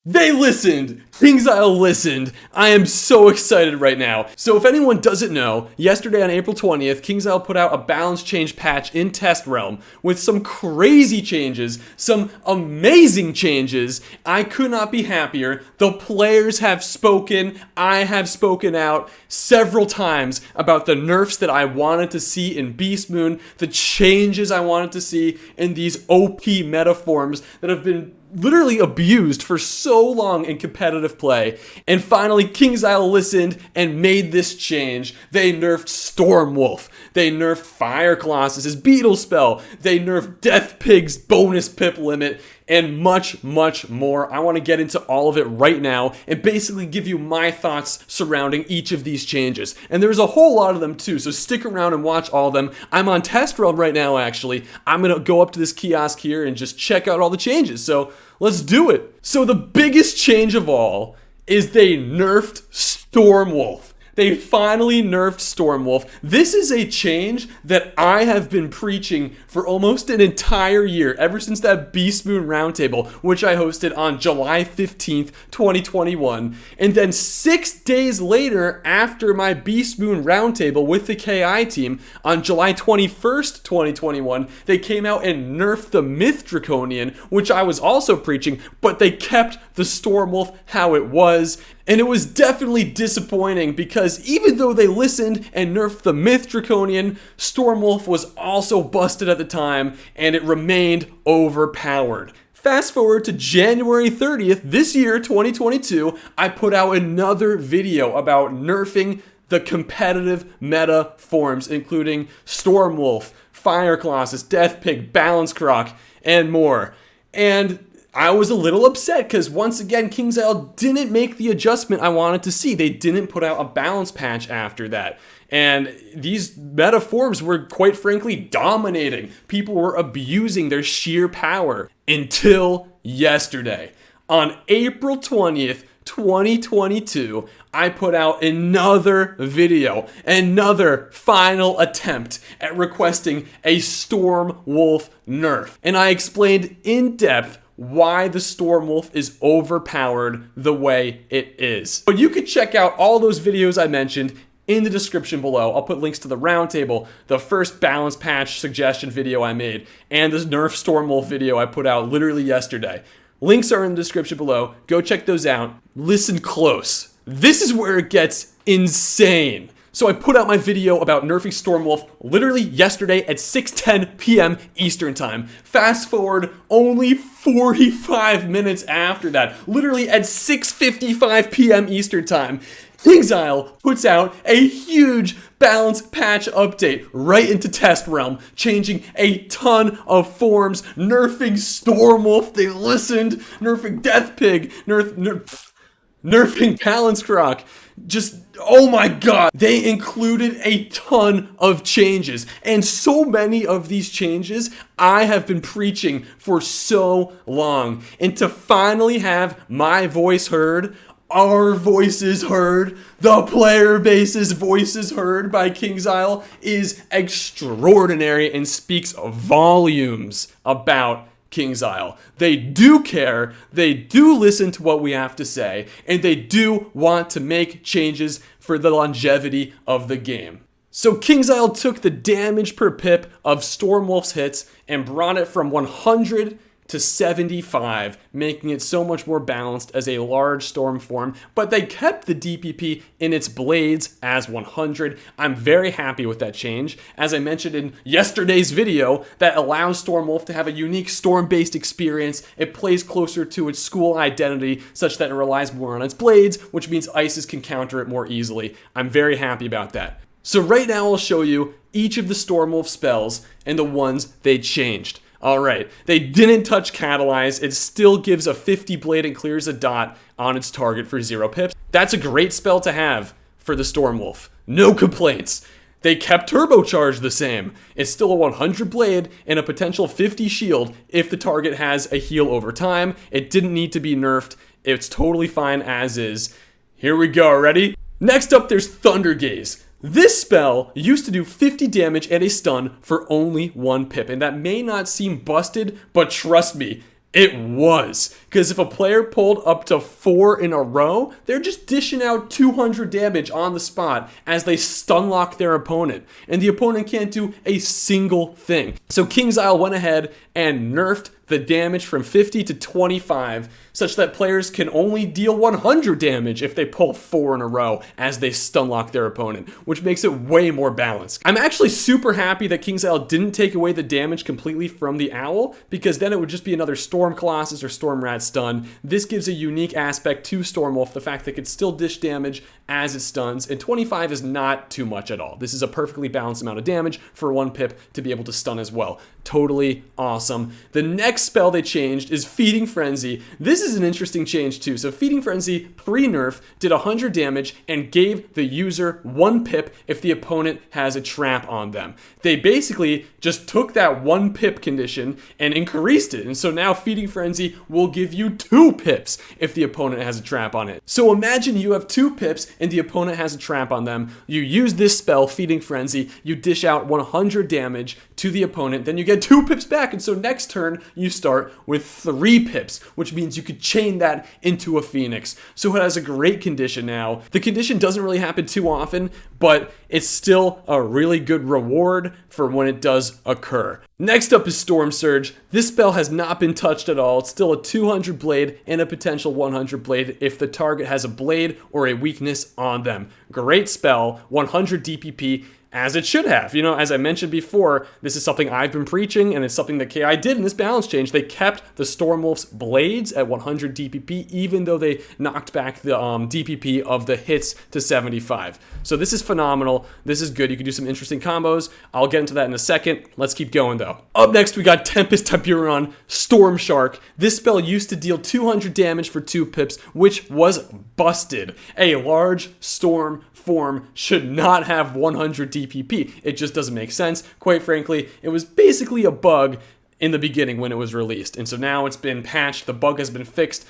They listened! KingsIsle listened! I am so excited right now. So if anyone doesn't know, yesterday on April 20th, KingsIsle put out a balance change patch in Test Realm with some crazy changes, some amazing changes. I could not be happier. The players have spoken. I have spoken out several times about the nerfs that I wanted to see in Beastmoon, the changes I wanted to see in these OP meta forms that have been literally abused for so long in competitive play. And finally, KingsIsle listened and made this change. They nerfed Stormwolf. They nerfed Fire Colossus' Beetle spell. They nerfed Death Pig's bonus pip limit, and much, much more. I want to get into all of it right now and basically give you my thoughts surrounding each of these changes. And there's a whole lot of them too, so stick around and watch all of them. I'm on Test Realm right now, actually. I'm going to go up to this kiosk here and just check out all the changes. So let's do it. So the biggest change of all is they nerfed Stormwolf. They finally nerfed Stormwolf. This is a change that I have been preaching for almost an entire year, ever since that Beastmoon Roundtable, which I hosted on July 15th, 2021. And then 6 days later, after my Beastmoon Roundtable with the KI team, on July 21st, 2021, they came out and nerfed the Myth Draconian, which I was also preaching, but they kept the Stormwolf how it was. And it was definitely disappointing because even though they listened and nerfed the Myth Draconian, Stormwolf was also busted at the time and it remained overpowered. Fast forward to January 30th, this year, 2022, I put out another video about nerfing the competitive meta forms, including Stormwolf, Fire Colossus, Death Pig, Balance Krok, and more. And I was a little upset because once again, KingsIsle didn't make the adjustment I wanted to see. They didn't put out a balance patch after that. And these meta forms were quite frankly dominating. People were abusing their sheer power until yesterday. On April 20th, 2022, I put out another video, another final attempt at requesting a Stormwolf nerf. And I explained in depth why the Stormwolf is overpowered the way it is. But you could check out all those videos I mentioned in the description below. I'll put links to the roundtable, the first balance patch suggestion video I made, and this nerf Stormwolf video I put out literally yesterday. Links are in the description below. Go check those out. Listen close. This is where it gets insane. So I put out my video about nerfing Stormwolf literally yesterday at 6:10 p.m. Eastern Time. Fast forward only 45 minutes after that, literally at 6:55 p.m. Eastern Time, KingsIsle puts out a huge balance patch update right into Test Realm, changing a ton of forms, nerfing Stormwolf, they listened, nerfing Death Pig, nerfing Balance Krok. Just, oh my god, they included a ton of changes, and so many of these changes I have been preaching for so long, and to finally have my voice heard, our voices heard, the player base's voices heard by KingsIsle is extraordinary and speaks volumes about KingsIsle. They do care, they do listen to what we have to say, and they do want to make changes for the longevity of the game. So KingsIsle took the damage per pip of Stormwolf's hits and brought it from 100 to 75, making it so much more balanced as a large storm form, but they kept the DPP in its blades as 100. I'm very happy with that change. As I mentioned in yesterday's video, that allows Stormwolf to have a unique storm-based experience. It plays closer to its school identity, such that it relies more on its blades, which means ices can counter it more easily. I'm very happy about that. So right now I'll show you each of the Stormwolf spells and the ones they changed. Alright, they didn't touch Catalyze. It still gives a 50 blade and clears a dot on its target for 0 pips. That's a great spell to have for the Stormwolf. No complaints. They kept Turbocharge the same. It's still a 100 blade and a potential 50 shield if the target has a heal over time. It didn't need to be nerfed. It's totally fine as is. Here we go, ready? Next up, there's Thunder Gaze. This spell used to do 50 damage and a stun for only 1 pip, and that may not seem busted, but trust me, It was, because if a player pulled up to 4 in a row, they're just dishing out 200 damage on the spot as they stun lock their opponent, and the opponent can't do a single thing. So KingsIsle went ahead and nerfed the damage from 50 to 25, such that players can only deal 100 damage if they pull 4 in a row as they stun lock their opponent, which makes it way more balanced. I'm actually super happy that KingsIsle didn't take away the damage completely from the Owl, because then it would just be another Storm Colossus or Storm Rat stun. This gives a unique aspect to Stormwolf, the fact that it can still dish damage as it stuns, and 25 is not too much at all. This is a perfectly balanced amount of damage for 1 pip to be able to stun as well. Totally awesome. The next spell they changed is Feeding Frenzy. This is an interesting change too. So Feeding Frenzy pre-nerf did 100 damage and gave the user 1 pip if the opponent has a trap on them. They basically just took that 1 pip condition and increased it, and so now Feeding Frenzy will give you 2 pips if the opponent has a trap on it. So imagine you have 2 pips and the opponent has a trap on them. You use this spell, Feeding Frenzy, you dish out 100 damage to the opponent, then you get 2 pips back, and so next turn you start with 3 pips, which means you could chain that into a Phoenix. So it has a great condition now. The condition doesn't really happen too often, but it's still a really good reward for when it does occur. Next up is Storm Surge. This spell has not been touched at all. It's still a 200 blade and a potential 100 blade if the target has a blade or a weakness on them. Great spell, 100 DPP, as it should have. You know, as I mentioned before, this is something I've been preaching, and it's something that KI did in this balance change. They kept the Stormwolf's blades at 100 DPP, even though they knocked back the DPP of the hits to 75. So this is phenomenal. This is good. You can do some interesting combos. I'll get into that in a second. Let's keep going, though. Up next, we got Tempest Tiburon, Storm Shark. This spell used to deal 200 damage for 2 pips, which was busted. A large storm form should not have 100 DPP. It just doesn't make sense. Quite frankly, it was basically a bug in the beginning when it was released. And so now it's been patched. The bug has been fixed.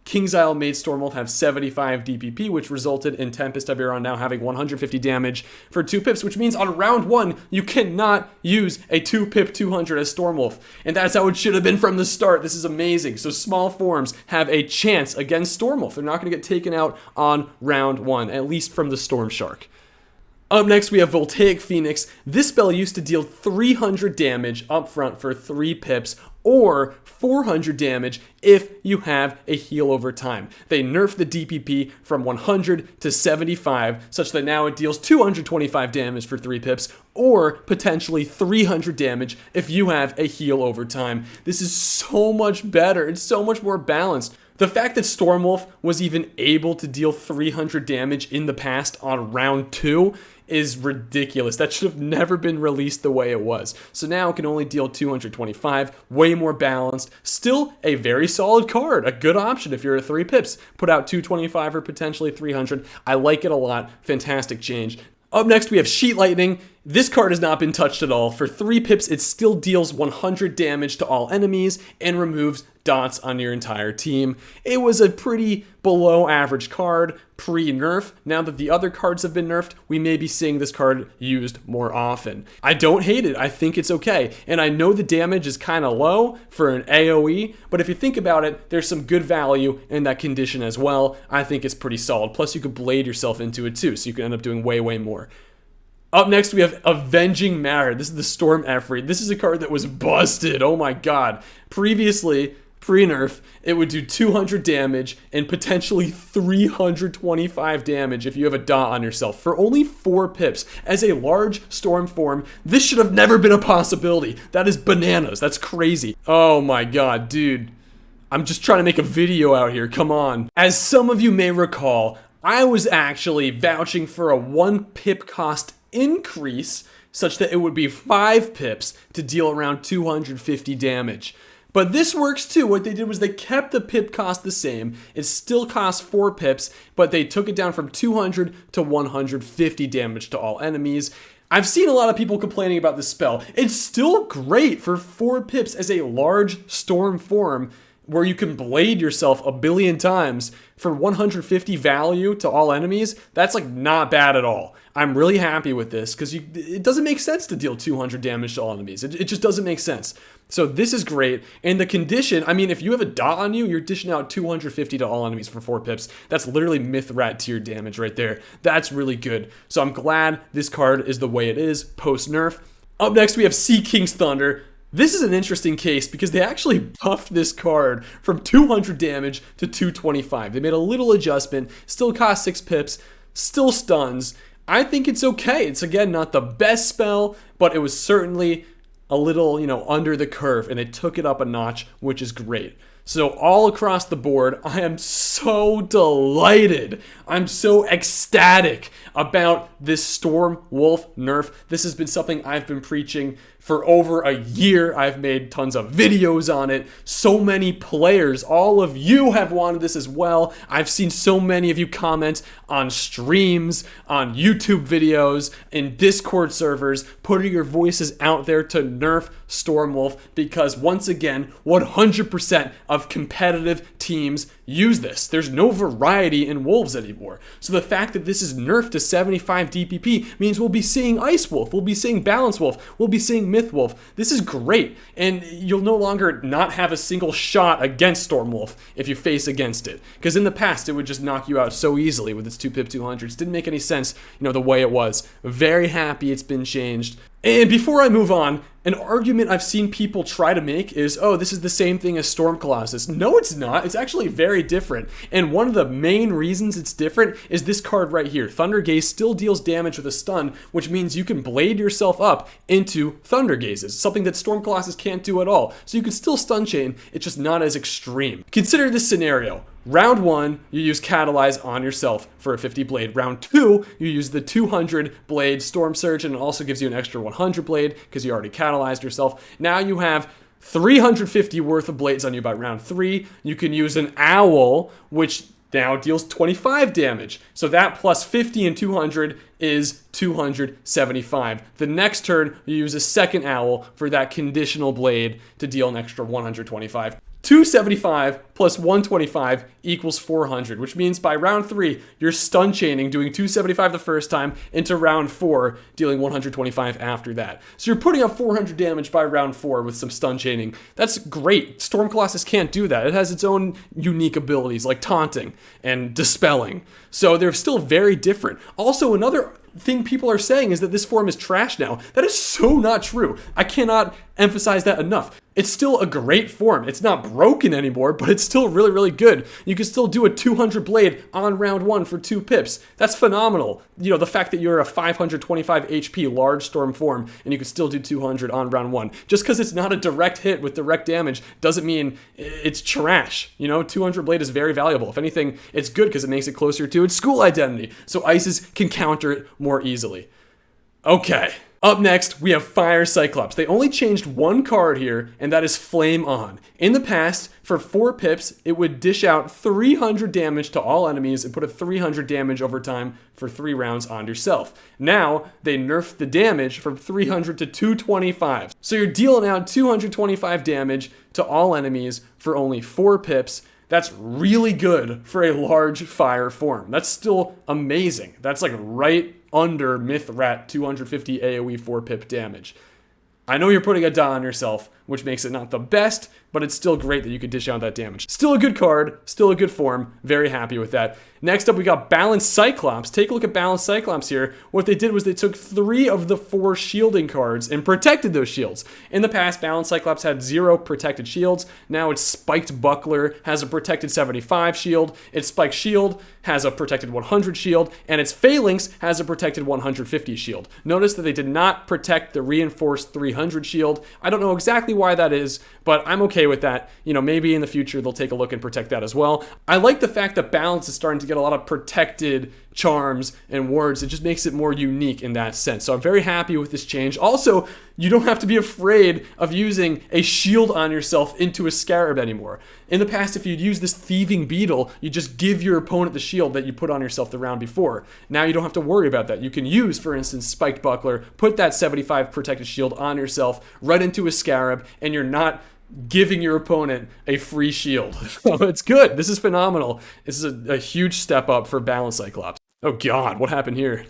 KingsIsle made Stormwolf have 75 DPP, which resulted in Tempest Tiburon now having 150 damage for 2 pips, which means on round 1, you cannot use a 2-pip 200 as Stormwolf. And that's how it should have been from the start. This is amazing. So small forms have a chance against Stormwolf. They're not going to get taken out on round 1, at least from the Storm Shark. Up next, we have Voltaic Phoenix. This spell used to deal 300 damage up front for 3 pips, or 400 damage if you have a heal over time. They nerfed the DPP from 100 to 75, such that now it deals 225 damage for 3 pips, or potentially 300 damage if you have a heal over time. This is so much better. It's so much more balanced. The fact that Stormwolf was even able to deal 300 damage in the past on round 2 is ridiculous. That should have never been released the way it was. So now it can only deal 225, way more balanced. Still a very solid card, a good option if you're a 3 pips. Put out 225 or potentially 300. I like it a lot. Fantastic change. Up next, we have Sheet Lightning. This card has not been touched at all. For 3 pips, it still deals 100 damage to all enemies and removes dots on your entire team. It was a pretty below average card pre-nerf. Now that the other cards have been nerfed, we may be seeing this card used more often. I don't hate it. I think it's okay. And I know the damage is kind of low for an AoE, but if you think about it, there's some good value in that condition as well. I think it's pretty solid. Plus, you could blade yourself into it too, so you can end up doing way, way more. Up next, we have Avenging Marid. This is the Storm Efreet. This is a card that was busted. Oh my god. Previously, pre-nerf, it would do 200 damage and potentially 325 damage if you have a dot on yourself for only 4 pips. As a large storm form, this should have never been a possibility. That is bananas. That's crazy. Oh my god, dude. I'm just trying to make a video out here. Come on. As some of you may recall, I was actually vouching for a 1 pip cost increase such that it would be 5 pips to deal around 250 damage. But this works too. What they did was they kept the pip cost the same. It still costs 4 pips, but they took it down from 200 to 150 damage to all enemies. I've seen a lot of people complaining about this spell. It's still great for 4 pips as a large storm form, where you can blade yourself a billion times for 150 value to all enemies, that's like not bad at all. I'm really happy with this because it doesn't make sense to deal 200 damage to all enemies. It just doesn't make sense. So this is great. And the condition, I mean, if you have a dot on you, you're dishing out 250 to all enemies for 4 pips. That's literally myth rat tier damage right there. That's really good. So I'm glad this card is the way it is post nerf. Up next, we have Sea King's Thunder. This is an interesting case because they actually buffed this card from 200 damage to 225. They made a little adjustment, still cost 6 pips, still stuns. I think it's okay. It's, again, not the best spell, but it was certainly a little, under the curve, and they took it up a notch, which is great. So all across the board, I am so delighted. I'm so ecstatic about this Storm Wolf nerf. This has been something I've been preaching for over a year. I've made tons of videos on it. So many players, all of you have wanted this as well. I've seen so many of you comment on streams, on YouTube videos, in Discord servers, putting your voices out there to nerf Stormwolf because, once again, 100% of competitive teams use this. There's no variety in wolves anymore. So the fact that this is nerfed to 75 DPP means we'll be seeing Ice Wolf, we'll be seeing Balance Wolf, we'll be seeing Myth Wolf. This is great, and you'll no longer not have a single shot against Stormwolf if you face against it. Because in the past, it would just knock you out so easily with its 2-pip 200s. Didn't make any sense, the way it was. Very happy it's been changed. And before I move on, an argument I've seen people try to make is, oh, this is the same thing as Storm Colossus. No, it's not. It's actually very different. And one of the main reasons it's different is this card right here. Thunder Gaze still deals damage with a stun, which means you can blade yourself up into Thunder Gazes, something that Storm Colossus can't do at all. So you can still stun chain, it's just not as extreme. Consider this scenario. Round 1, you use Catalyze on yourself for a 50 blade. Round 2, you use the 200 blade Storm Surge, and it also gives you an extra 100 blade because you already catalyzed yourself. Now you have 350 worth of blades on you by round 3. You can use an Owl, which now deals 25 damage. So that plus 50 and 200 is 275. The next turn, you use a second Owl for that conditional blade to deal an extra 125. 275 plus 125 equals 400, which means by round 3, you're stun chaining, doing 275 the first time, into round 4, dealing 125 after that. So you're putting up 400 damage by round 4 with some stun chaining. That's great. Storm Colossus can't do that. It has its own unique abilities, like taunting and dispelling. So they're still very different. Also, another thing people are saying is that this form is trash now. That is so not true. I cannot emphasize that enough. It's still a great form. It's not broken anymore, but it's still really, really good. You can still do a 200 blade on round 1 for 2 pips. That's phenomenal. The fact that you're a 525 HP large storm form and you can still do 200 on round 1. Just because it's not a direct hit with direct damage doesn't mean it's trash. 200 blade is very valuable. If anything, it's good because it makes it closer to its school identity. So Ices can counter it more easily. Okay. Up next, we have Fire Cyclops. They only changed one card here, and that is Flame On. In the past, for 4 pips, it would dish out 300 damage to all enemies and put a 300 damage over time for 3 rounds on yourself. Now, they nerfed the damage from 300 to 225. So you're dealing out 225 damage to all enemies for only 4 pips. That's really good for a large fire form. That's still amazing. That's like right under Myth Rat 250 AoE 4-pip damage. I know you're putting a dot on yourself, which makes it not the best, but it's still great that you could dish out that damage. Still a good card, still a good form, very happy with that. Next up, we got Balanced Cyclops. Take a look at Balanced Cyclops here. What they did was they took 3 of the 4 shielding cards and protected those shields. In the past, Balanced Cyclops had 0 protected shields. Now its Spiked Buckler has a protected 75 shield. Its Spiked Shield has a protected 100 shield, and its Phalanx has a protected 150 shield. Notice that they did not protect the reinforced 300 shield. I don't know exactly why that is, but I'm okay with that. Maybe in the future they'll take a look and protect that as well. I like the fact that Balance is starting to get a lot of protected charms and wards. It just makes it more unique in that sense. So I'm very happy with this change. Also, you don't have to be afraid of using a shield on yourself into a scarab anymore. In the past, if you'd use this Thieving Beetle, you just give your opponent the shield that you put on yourself the round before. Now you don't have to worry about that. You can use, for instance, Spiked Buckler, put that 75 protected shield on yourself, right into a scarab, and you're not giving your opponent a free shield. It's good. This is phenomenal. This is a huge step up for balanced Cyclops. Oh god, what happened here?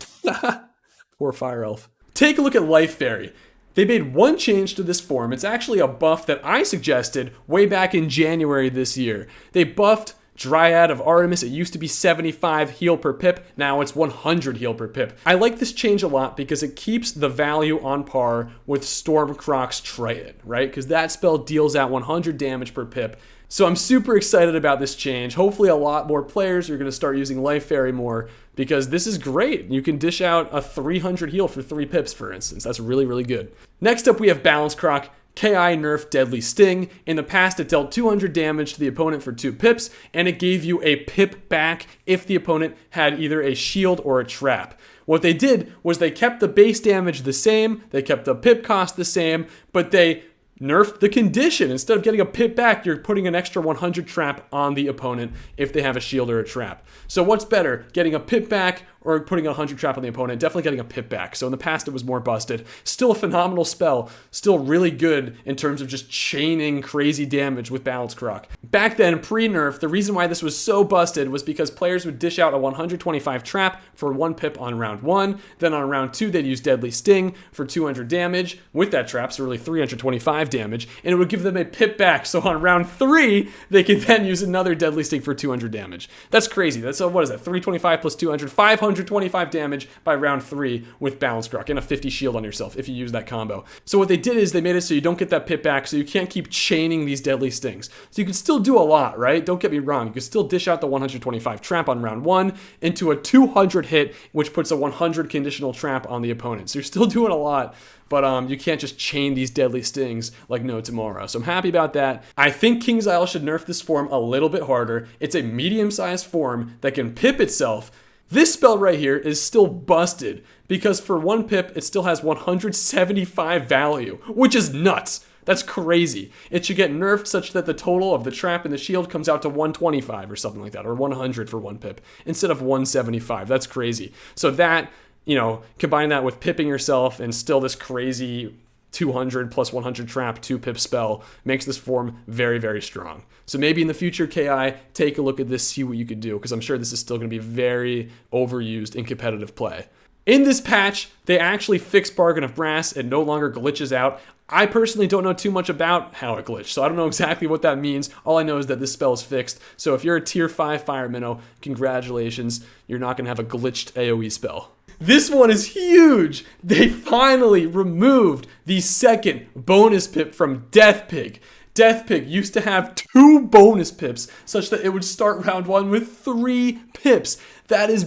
Poor Fire Elf. Take a look at Life Fairy. They made one change to this form. It's actually a buff that I suggested way back in January this year. They buffed Dryad of Artemis. It used to be 75 heal per pip. Now it's 100 heal per pip. I like this change a lot because it keeps the value on par with Storm Krok's Triton, right? Because that spell deals out 100 damage per pip. So I'm super excited about this change. Hopefully a lot more players are going to start using Life Fairy more because this is great. You can dish out a 300 heal for 3 pips, for instance. That's really, really good. Next up, we have Balanced Krok. KI nerf Deadly Sting. In the past, it dealt 200 damage to the opponent for 2 pips, and it gave you a pip back if the opponent had either a shield or a trap. What they did was they kept the base damage the same, they kept the pip cost the same, but they nerfed the condition. Instead of getting a pip back, you're putting an extra 100 trap on the opponent if they have a shield or a trap. So what's better, getting a pip back or putting a 100 trap on the opponent? Definitely getting a pip back. So in the past, it was more busted. Still a phenomenal spell. Still really good in terms of just chaining crazy damage with Balanced Krok. Back then, pre-nerf, the reason why this was so busted was because players would dish out a 125 trap for 1 pip on round 1. Then on round 2, they'd use Deadly Sting for 200 damage with that trap, so really 325 damage, and it would give them a pip back. So on round 3, they could then use another Deadly Sting for 200 damage. That's crazy. That's, what is that, 325 plus 200, 525 damage by round 3 with Balanced Krok and a 50 shield on yourself if you use that combo. So what they did is they made it so you don't get that pip back, so you can't keep chaining these Deadly Stings. So you can still do a lot, right? Don't get me wrong. You can still dish out the 125 trap on round 1 into a 200 hit, which puts a 100 conditional trap on the opponent. So you're still doing a lot, but you can't just chain these Deadly Stings like no tomorrow. So I'm happy about that. I think KingsIsle should nerf this form a little bit harder. It's a medium-sized form that can pip itself. This spell right here is still busted because for 1 pip, it still has 175 value, which is nuts. That's crazy. It should get nerfed such that the total of the trap and the shield comes out to 125 or something like that, or 100 for 1 pip instead of 175. That's crazy. So that, combine that with pipping yourself and still this crazy 200 plus 100 trap 2 pip spell makes this form very, very strong. So maybe in the future, KI, take a look at this, see what you could do, because I'm sure this is still going to be very overused in competitive play. In this patch, they actually fixed Bargain of Brass. It no longer glitches out. I personally don't know too much about how it glitched, so I don't know exactly what that means. All I know is that this spell is fixed. So if you're a tier 5 Fire Minnow, congratulations. You're not going to have a glitched AoE spell. This one is huge. They finally removed the second bonus pip from Death Pig. Death Pig used to have 2 bonus pips such that it would start round 1 with 3 pips. That is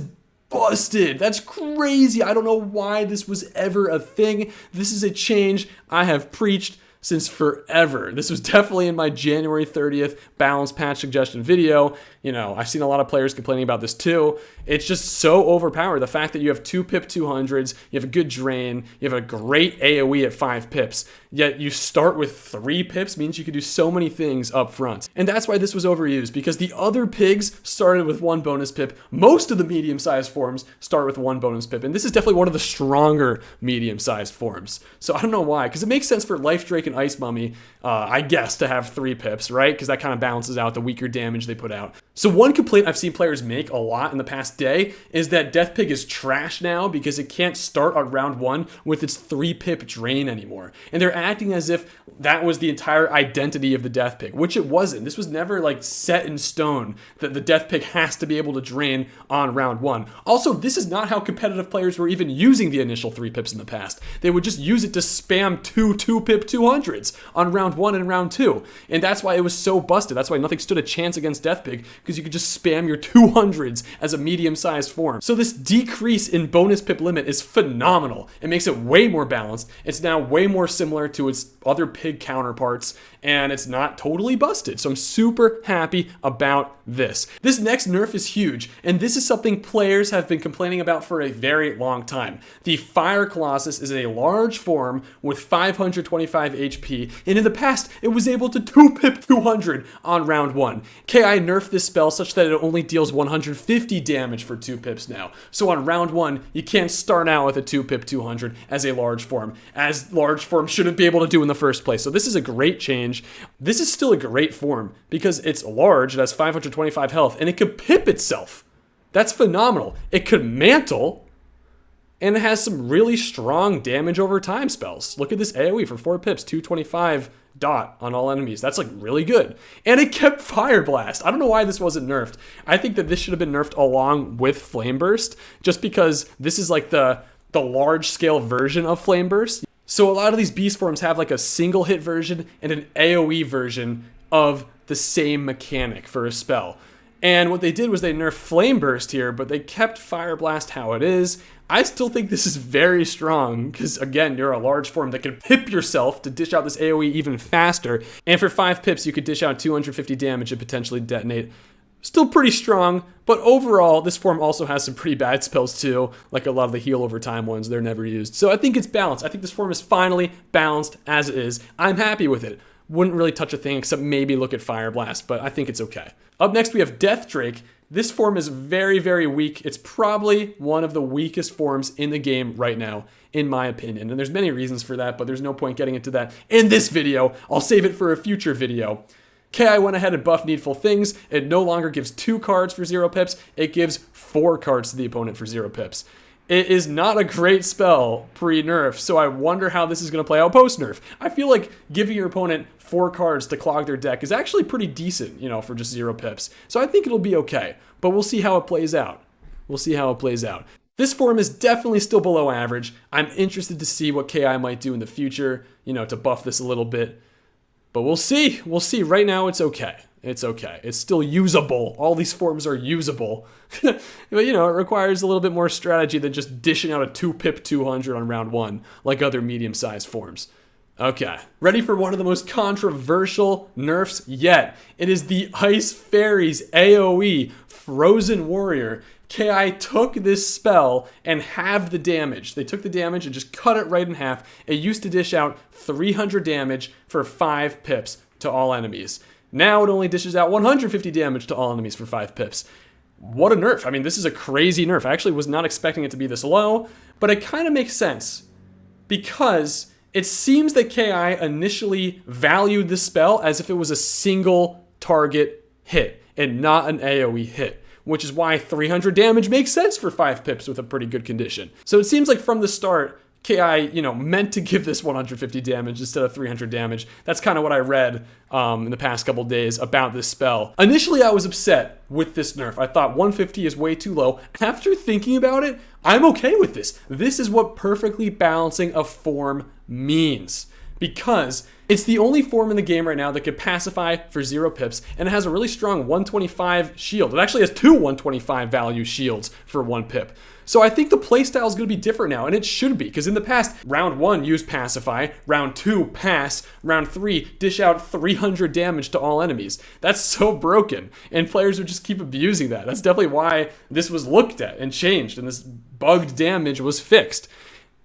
busted. That's crazy. I don't know why this was ever a thing. This is a change I have preached since forever. This was definitely in my January 30th balance patch suggestion video. I've seen a lot of players complaining about this too. It's just so overpowered. The fact that you have 2 pip 200s, you have a good drain, you have a great AoE at 5 pips, yet you start with 3 pips means you can do so many things up front. And that's why this was overused, because the other pigs started with 1 bonus pip. Most of the medium-sized forms start with 1 bonus pip, and this is definitely one of the stronger medium-sized forms. So I don't know why, because it makes sense for Life Drake and Ice Mummy, I guess, to have 3 pips, right? Because that kind of balances out the weaker damage they put out. So one complaint I've seen players make a lot in the past day is that Death Pig is trash now because it can't start on round 1 with its 3 pip drain anymore. And they're acting as if that was the entire identity of the Death Pig, which it wasn't. This was never like set in stone that the Death Pig has to be able to drain on round 1. Also, this is not how competitive players were even using the initial 3 pips in the past. They would just use it to spam 2 pip 200s on round 1 and round 2. And that's why it was so busted. That's why nothing stood a chance against Death Pig, because you could just spam your 200s as a medium-sized form. So this decrease in bonus pip limit is phenomenal. It makes it way more balanced. It's now way more similar to its other pig counterparts, and it's not totally busted. So I'm super happy about this. This next nerf is huge, and this is something players have been complaining about for a very long time. The Fire Colossus is a large form with 525 HP, and in the past, it was able to 2-pip 200 on round 1. KI nerfed this spell such that it only deals 150 damage for 2 pips now. So on round 1, you can't start out with a 2-pip 200 as a large form, as large form shouldn't be able to do in the first place. So this is a great change. This is still a great form because it's large, it has 525 health, and it could pip itself. That's phenomenal. It could mantle, and it has some really strong damage over time spells. Look at this AoE for 4 pips, 225 dot on all enemies. That's like really good. And it kept Fire Blast. I don't know why this wasn't nerfed. I think that this should have been nerfed along with Flame Burst, just because this is like the large scale version of Flame Burst. So a lot of these beast forms have like a single hit version and an AoE version of the same mechanic for a spell. And what they did was they nerfed Flame Burst here, but they kept Fire Blast how it is. I still think this is very strong, because again, you're a large form that can pip yourself to dish out this AoE even faster. And for 5 pips, you could dish out 250 damage and potentially detonate. Still pretty strong, but overall, this form also has some pretty bad spells too, like a lot of the heal over time ones, they're never used. So I think it's balanced. I think this form is finally balanced as it is. I'm happy with it. Wouldn't really touch a thing except maybe look at Fire Blast, but I think it's okay. Up next, we have Death Drake. This form is very, very weak. It's probably one of the weakest forms in the game right now, in my opinion. And there's many reasons for that, but there's no point getting into that in this video. I'll save it for a future video. KI went ahead and buffed Needful Things. It no longer gives 2 cards for 0 pips. It gives 4 cards to the opponent for 0 pips. It is not a great spell pre-nerf, so I wonder how this is going to play out post-nerf. I feel like giving your opponent 4 cards to clog their deck is actually pretty decent, for just 0 pips. So I think it'll be okay, but we'll see how it plays out. We'll see how it plays out. This form is definitely still below average. I'm interested to see what KI might do in the future, to buff this a little bit. But we'll see. We'll see. Right now, it's okay. It's okay. It's still usable. All these forms are usable. But, it requires a little bit more strategy than just dishing out a 2-pip 200 on round 1, like other medium-sized forms. Okay. Ready for one of the most controversial nerfs yet. It is the Ice Fairies AoE Frozen Warrior. KI took this spell and halved the damage. They took the damage and just cut it right in half. It used to dish out 300 damage for 5 pips to all enemies. Now it only dishes out 150 damage to all enemies for 5 pips. What a nerf. I mean, this is a crazy nerf. I actually was not expecting it to be this low, but it kind of makes sense because it seems that KI initially valued this spell as if it was a single target hit and not an AoE hit, which is why 300 damage makes sense for 5 pips with a pretty good condition. So it seems like from the start, KI, meant to give this 150 damage instead of 300 damage. That's kind of what I read in the past couple days about this spell. Initially, I was upset with this nerf. I thought 150 is way too low. After thinking about it, I'm okay with this. This is what perfectly balancing a form means. Because it's the only form in the game right now that could pacify for 0 pips, and it has a really strong 125 shield. It actually has 2 125 value shields for 1 pip. So I think the playstyle is going to be different now, and it should be, because in the past, round 1 use pacify, round 2 pass, round 3 dish out 300 damage to all enemies. That's so broken, and players would just keep abusing that. That's definitely why this was looked at and changed, and this bugged damage was fixed.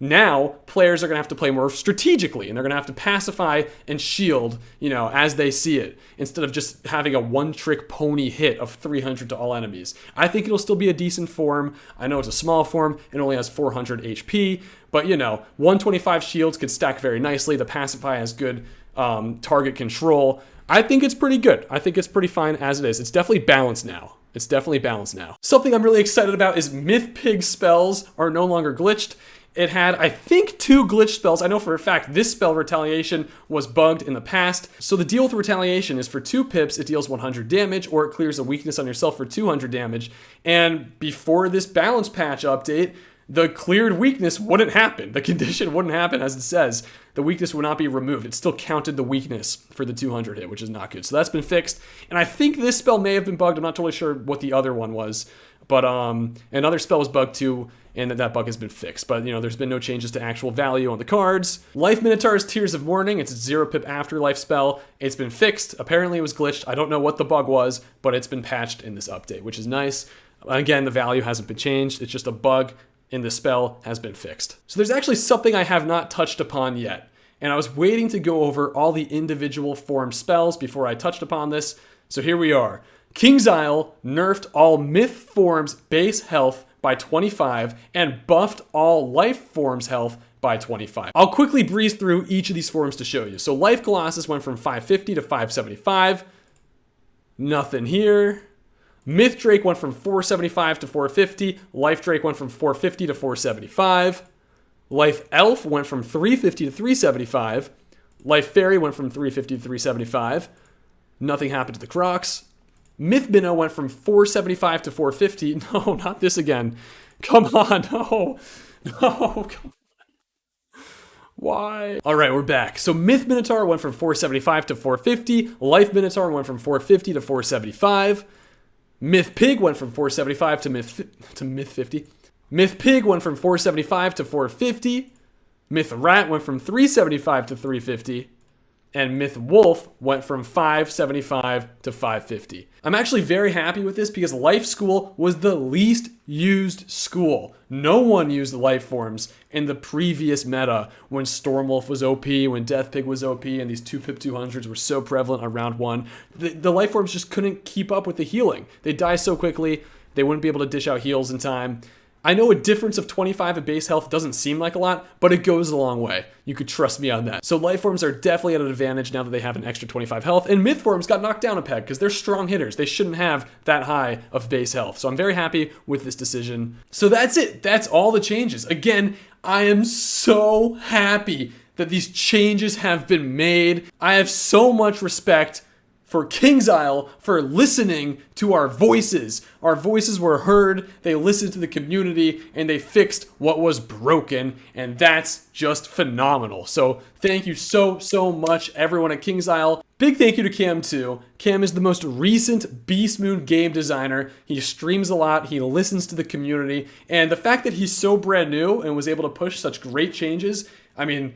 Now, players are going to have to play more strategically, and they're going to have to pacify and shield, as they see it, instead of just having a one-trick pony hit of 300 to all enemies. I think it'll still be a decent form. I know it's a small form. It only has 400 HP, but, 125 shields could stack very nicely. The pacify has good target control. I think it's pretty good. I think it's pretty fine as it is. It's definitely balanced now. It's definitely balanced now. Something I'm really excited about is Myth Pig spells are no longer glitched. It had, I think, 2 glitch spells. I know for a fact this spell, Retaliation, was bugged in the past. So the deal with Retaliation is for 2 pips, it deals 100 damage, or it clears a weakness on yourself for 200 damage. And before this balance patch update, the cleared weakness wouldn't happen. The condition wouldn't happen as it says. The weakness would not be removed. It still counted the weakness for the 200 hit, which is not good. So that's been fixed. And I think this spell may have been bugged. I'm not totally sure what the other one was. But another spell was bugged too, and that bug has been fixed. But, there's been no changes to actual value on the cards. Life Minotaur's Tears of Mourning. It's a 0 pip afterlife spell. It's been fixed. Apparently it was glitched. I don't know what the bug was, but it's been patched in this update, which is nice. Again, the value hasn't been changed. It's just a bug, and the spell has been fixed. So there's actually something I have not touched upon yet. and I was waiting to go over all the individual form spells before I touched upon this. So here we are. KingsIsle nerfed all myth forms base health by 25 and buffed all life forms health by 25. I'll quickly breeze through each of these forms to show you. So Life Colossus went from 550 to 575. Nothing here. Myth Drake went from 475 to 450. Life Drake went from 450 to 475. Life Elf went from 350 to 375. Life Fairy went from 350 to 375. Nothing happened to the Crocs. Myth Minnow went from 475 to 450. No, not this again. Come on, no. No, come on. Why? All right, we're back. So Myth Minotaur went from 475 to 450. Life Minotaur went from 450 to 475. Myth Pig went from 475 to Myth 50. Myth Pig went from 475 to 450. Myth Rat went from 375 to 350. And Myth Wolf went from 575 to 550. I'm actually very happy with this because Life School was the least used school. No one used life forms in the previous meta when Stormwolf was OP, when Death Pig was OP, and these 2-pip 200s were so prevalent on round 1. The life forms just couldn't keep up with the healing. They die so quickly, they wouldn't be able to dish out heals in time. I know a difference of 25 at base health doesn't seem like a lot, but it goes a long way. You could trust me on that. So life forms are definitely at an advantage now that they have an extra 25 health, and myth forms got knocked down a peg because they're strong hitters. They shouldn't have that high of base health. So I'm very happy with this decision. So that's it. That's all the changes. Again, I am so happy that these changes have been made. I have so much respect for KingsIsle for listening to our voices. Our voices were heard, they listened to the community, and they fixed what was broken, and that's just phenomenal. So thank you so much, everyone at KingsIsle. Big thank you to Cam too. Cam is the most recent Beastmoon game designer. He streams a lot, he listens to the community, and the fact that he's so brand new and was able to push such great changes, I mean,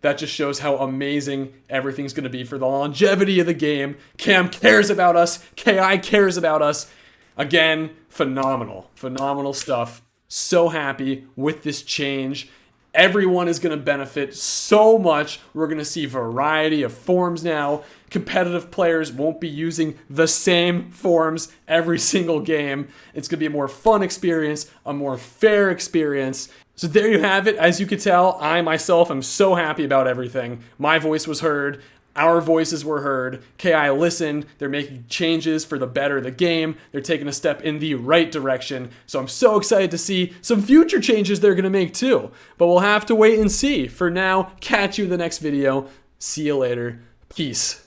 that just shows how amazing everything's going to be for the longevity of the game. Cam cares about us. KI cares about us. Again, phenomenal. Phenomenal stuff. So happy with this change. Everyone is going to benefit so much. We're going to see variety of forms now. Competitive players won't be using the same forms every single game. It's going to be a more fun experience, a more fair experience. So there you have it. As you can tell, I myself am so happy about everything. My voice was heard. Our voices were heard. KI listened. They're making changes for the better of the game. They're taking a step in the right direction. So I'm so excited to see some future changes they're going to make too. But we'll have to wait and see. For now, catch you in the next video. See you later. Peace.